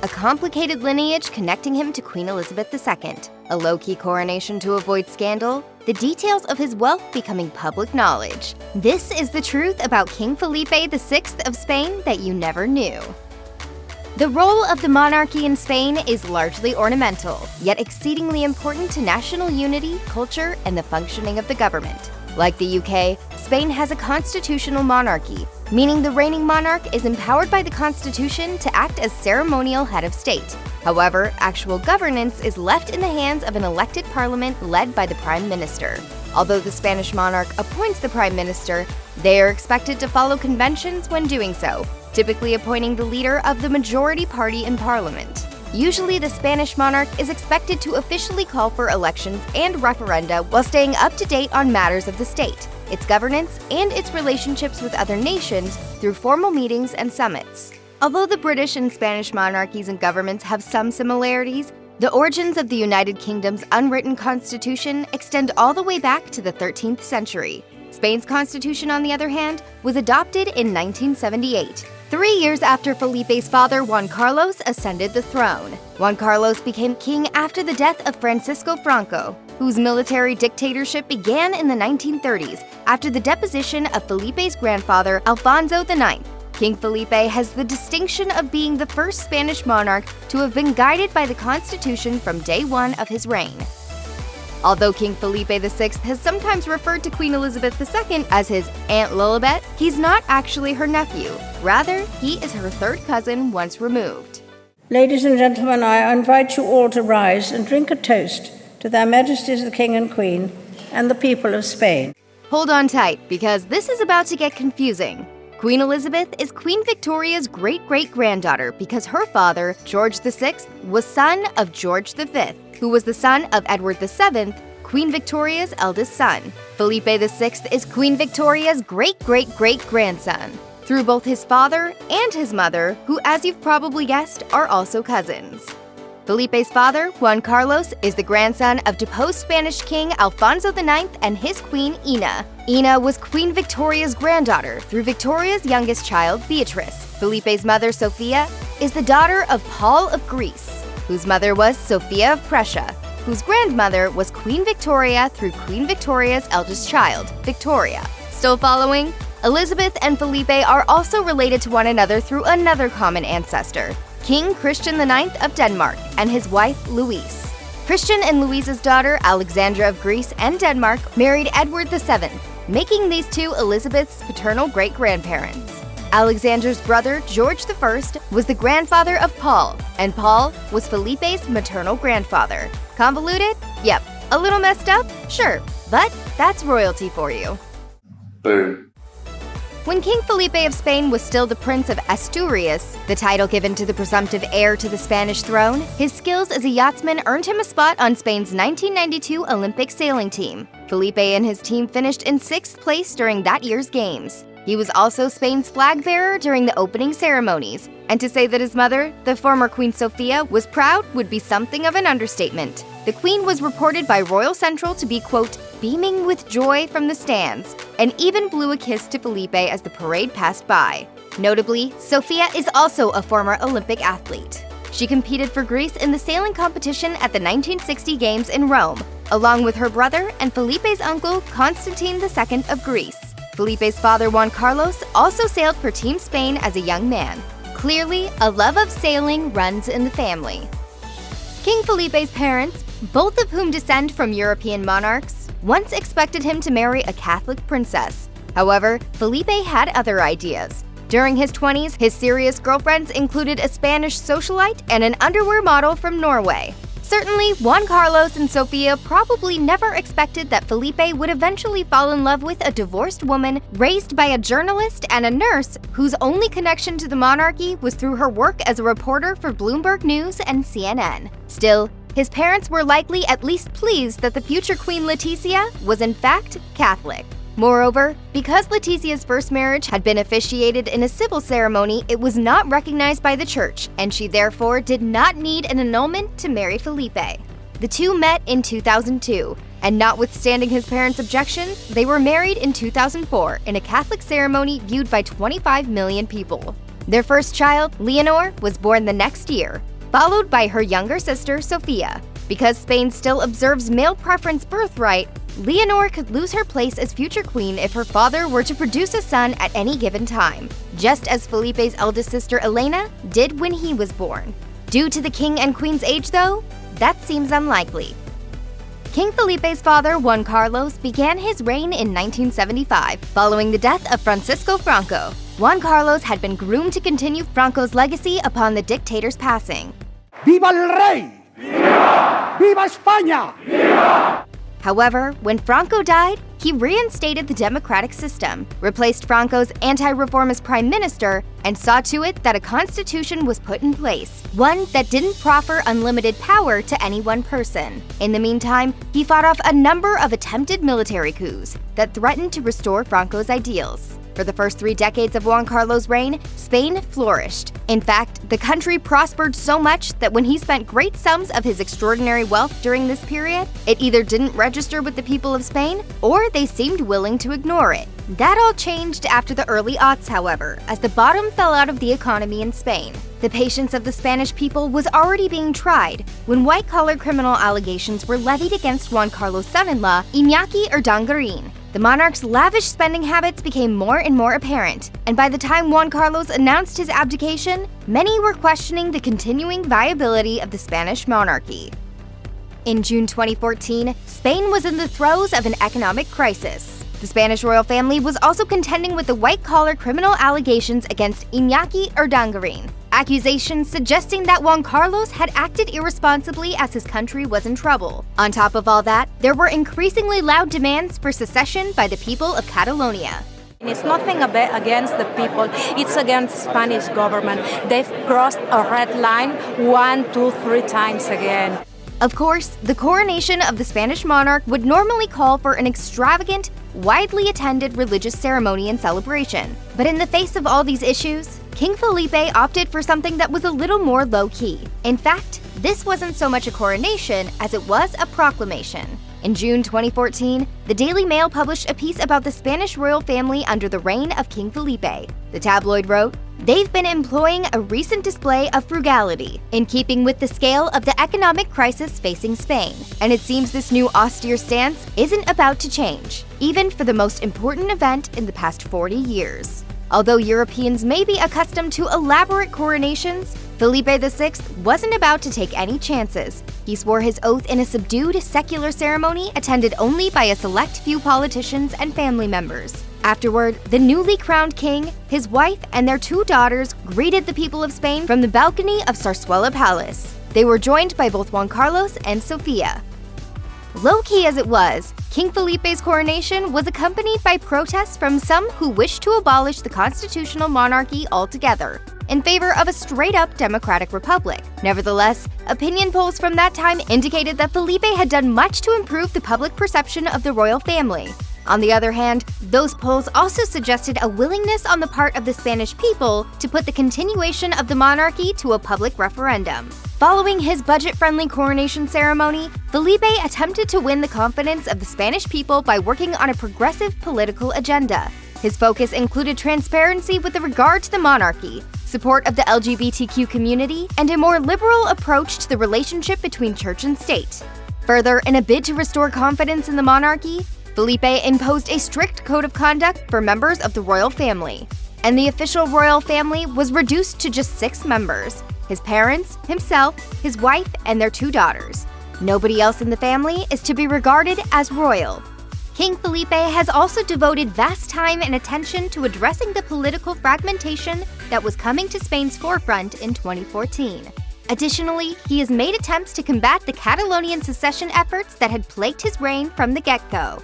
a complicated lineage connecting him to Queen Elizabeth II, a low-key coronation to avoid scandal, the details of his wealth becoming public knowledge. This is the truth about King Felipe VI of Spain that you never knew. The role of the monarchy in Spain is largely ornamental, yet exceedingly important to national unity, culture, and the functioning of the government. Like the UK, Spain has a constitutional monarchy, meaning the reigning monarch is empowered by the Constitution to act as ceremonial head of state. However, actual governance is left in the hands of an elected parliament led by the Prime Minister. Although the Spanish monarch appoints the Prime Minister, they are expected to follow conventions when doing so, typically appointing the leader of the majority party in parliament. Usually, the Spanish monarch is expected to officially call for elections and referenda while staying up to date on matters of the state, its governance, and its relationships with other nations through formal meetings and summits. Although the British and Spanish monarchies and governments have some similarities, the origins of the United Kingdom's unwritten constitution extend all the way back to the 13th century. Spain's constitution, on the other hand, was adopted in 1978, 3 years after Felipe's father, Juan Carlos, ascended the throne. Juan Carlos became king after the death of Francisco Franco, whose military dictatorship began in the 1930s after the deposition of Felipe's grandfather, Alfonso IX. King Felipe has the distinction of being the first Spanish monarch to have been guided by the Constitution from day one of his reign. Although King Felipe VI has sometimes referred to Queen Elizabeth II as his Aunt Lilibet, he's not actually her nephew. Rather, he is her third cousin once removed. Ladies and gentlemen, I invite you all to rise and drink a toast to their Majesties the King and Queen and the people of Spain. Hold on tight, because this is about to get confusing. Queen Elizabeth is Queen Victoria's great-great-granddaughter because her father, George VI, was son of George V, who was the son of Edward VII, Queen Victoria's eldest son. Felipe VI is Queen Victoria's great-great-great-grandson, through both his father and his mother, who, as you've probably guessed, are also cousins. Felipe's father, Juan Carlos, is the grandson of deposed Spanish King Alfonso IX and his queen, Ina. Ina was Queen Victoria's granddaughter through Victoria's youngest child, Beatrice. Felipe's mother, Sophia, is the daughter of Paul of Greece, whose mother was Sophia of Prussia, whose grandmother was Queen Victoria through Queen Victoria's eldest child, Victoria. Still following? Elizabeth and Felipe are also related to one another through another common ancestor, King Christian IX of Denmark and his wife, Louise. Christian and Louise's daughter, Alexandra of Greece and Denmark, married Edward VII, making these two Elizabeth's paternal great-grandparents. Alexandra's brother, George I, was the grandfather of Paul, and Paul was Felipe's maternal grandfather. Convoluted? Yep. A little messed up? Sure. But that's royalty for you. Boom. When King Felipe of Spain was still the Prince of Asturias, the title given to the presumptive heir to the Spanish throne, his skills as a yachtsman earned him a spot on Spain's 1992 Olympic sailing team. Felipe and his team finished in 6th place during that year's games. He was also Spain's flag bearer during the opening ceremonies, and to say that his mother, the former Queen Sofia, was proud would be something of an understatement. The Queen was reported by Royal Central to be, quote, beaming with joy from the stands, and even blew a kiss to Felipe as the parade passed by. Notably, Sofia is also a former Olympic athlete. She competed for Greece in the sailing competition at the 1960 Games in Rome, along with her brother and Felipe's uncle, Constantine II of Greece. Felipe's father, Juan Carlos, also sailed for Team Spain as a young man. Clearly, a love of sailing runs in the family. King Felipe's parents, both of whom descend from European monarchs, once expected him to marry a Catholic princess. However, Felipe had other ideas. During his 20s, his serious girlfriends included a Spanish socialite and an underwear model from Norway. Certainly, Juan Carlos and Sofia probably never expected that Felipe would eventually fall in love with a divorced woman raised by a journalist and a nurse whose only connection to the monarchy was through her work as a reporter for Bloomberg News and CNN. Still, his parents were likely at least pleased that the future Queen Letizia was in fact Catholic. Moreover, because Leticia's first marriage had been officiated in a civil ceremony, it was not recognized by the church, and she therefore did not need an annulment to marry Felipe. The two met in 2002, and notwithstanding his parents' objections, they were married in 2004 in a Catholic ceremony viewed by 25 million people. Their first child, Leonor, was born the next year, followed by her younger sister, Sofia. Because Spain still observes male preference birthright, Leonor could lose her place as future queen if her father were to produce a son at any given time, just as Felipe's eldest sister Elena did when he was born. Due to the king and queen's age, though, that seems unlikely. King Felipe's father, Juan Carlos, began his reign in 1975, following the death of Francisco Franco. Juan Carlos had been groomed to continue Franco's legacy upon the dictator's passing. ¡Viva el rey! ¡Viva! ¡Viva España! ¡Viva! However, when Franco died, he reinstated the democratic system, replaced Franco's anti-reformist prime minister, and saw to it that a constitution was put in place, one that didn't proffer unlimited power to any one person. In the meantime, he fought off a number of attempted military coups that threatened to restore Franco's ideals. For the first 3 decades of Juan Carlos' reign, Spain flourished. In fact, the country prospered so much that when he spent great sums of his extraordinary wealth during this period, it either didn't register with the people of Spain, or they seemed willing to ignore it. That all changed after the early aughts, however, as the bottom fell out of the economy in Spain. The patience of the Spanish people was already being tried when white-collar criminal allegations were levied against Juan Carlos' son-in-law, Iñaki Urdangarin. The monarch's lavish spending habits became more and more apparent, and by the time Juan Carlos announced his abdication, many were questioning the continuing viability of the Spanish monarchy. In June 2014, Spain was in the throes of an economic crisis. The Spanish royal family was also contending with the white-collar criminal allegations against Iñaki Urdangarin, accusations suggesting that Juan Carlos had acted irresponsibly as his country was in trouble. On top of all that, there were increasingly loud demands for secession by the people of Catalonia. It's nothing against the people, it's against the Spanish government. They've crossed a red line 1, 2, 3 times again. Of course, the coronation of the Spanish monarch would normally call for an extravagant, widely attended religious ceremony and celebration. But in the face of all these issues, King Felipe opted for something that was a little more low-key. In fact, this wasn't so much a coronation as it was a proclamation. In June 2014, the Daily Mail published a piece about the Spanish royal family under the reign of King Felipe. The tabloid wrote, "They've been employing a recent display of frugality, in keeping with the scale of the economic crisis facing Spain. And it seems this new austere stance isn't about to change, even for the most important event in the past 40 years. Although Europeans may be accustomed to elaborate coronations, Felipe VI wasn't about to take any chances. He swore his oath in a subdued, secular ceremony attended only by a select few politicians and family members. Afterward, the newly crowned king, his wife, and their 2 daughters greeted the people of Spain from the balcony of Zarzuela Palace. They were joined by both Juan Carlos and Sofia. Low-key as it was, King Felipe's coronation was accompanied by protests from some who wished to abolish the constitutional monarchy altogether, in favor of a straight-up democratic republic. Nevertheless, opinion polls from that time indicated that Felipe had done much to improve the public perception of the royal family. On the other hand, those polls also suggested a willingness on the part of the Spanish people to put the continuation of the monarchy to a public referendum. Following his budget-friendly coronation ceremony, Felipe attempted to win the confidence of the Spanish people by working on a progressive political agenda. His focus included transparency with regard to the monarchy, support of the LGBTQ community, and a more liberal approach to the relationship between church and state. Further, in a bid to restore confidence in the monarchy, Felipe imposed a strict code of conduct for members of the royal family, and the official royal family was reduced to just 6 members: his parents, himself, his wife, and their 2 daughters. Nobody else in the family is to be regarded as royal. King Felipe has also devoted vast time and attention to addressing the political fragmentation that was coming to Spain's forefront in 2014. Additionally, he has made attempts to combat the Catalonian secession efforts that had plagued his reign from the get-go.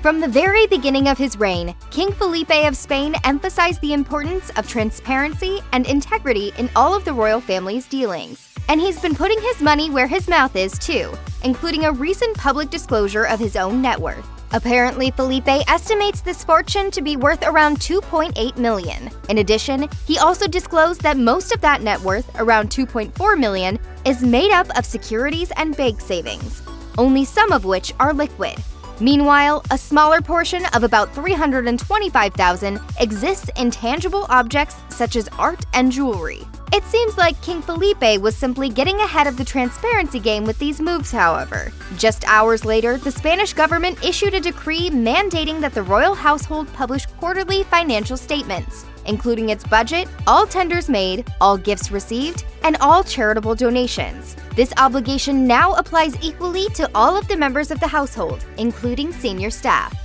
From the very beginning of his reign, King Felipe of Spain emphasized the importance of transparency and integrity in all of the royal family's dealings. And he's been putting his money where his mouth is, too, including a recent public disclosure of his own net worth. Apparently, Felipe estimates this fortune to be worth around $2.8 million. In addition, he also disclosed that most of that net worth, around $2.4 million, is made up of securities and bank savings, only some of which are liquid. Meanwhile, a smaller portion of about $325,000 exists in tangible objects such as art and jewelry. It seems like King Felipe was simply getting ahead of the transparency game with these moves, however. Just hours later, the Spanish government issued a decree mandating that the royal household publish quarterly financial statements, including its budget, all tenders made, all gifts received, and all charitable donations. This obligation now applies equally to all of the members of the household, including senior staff.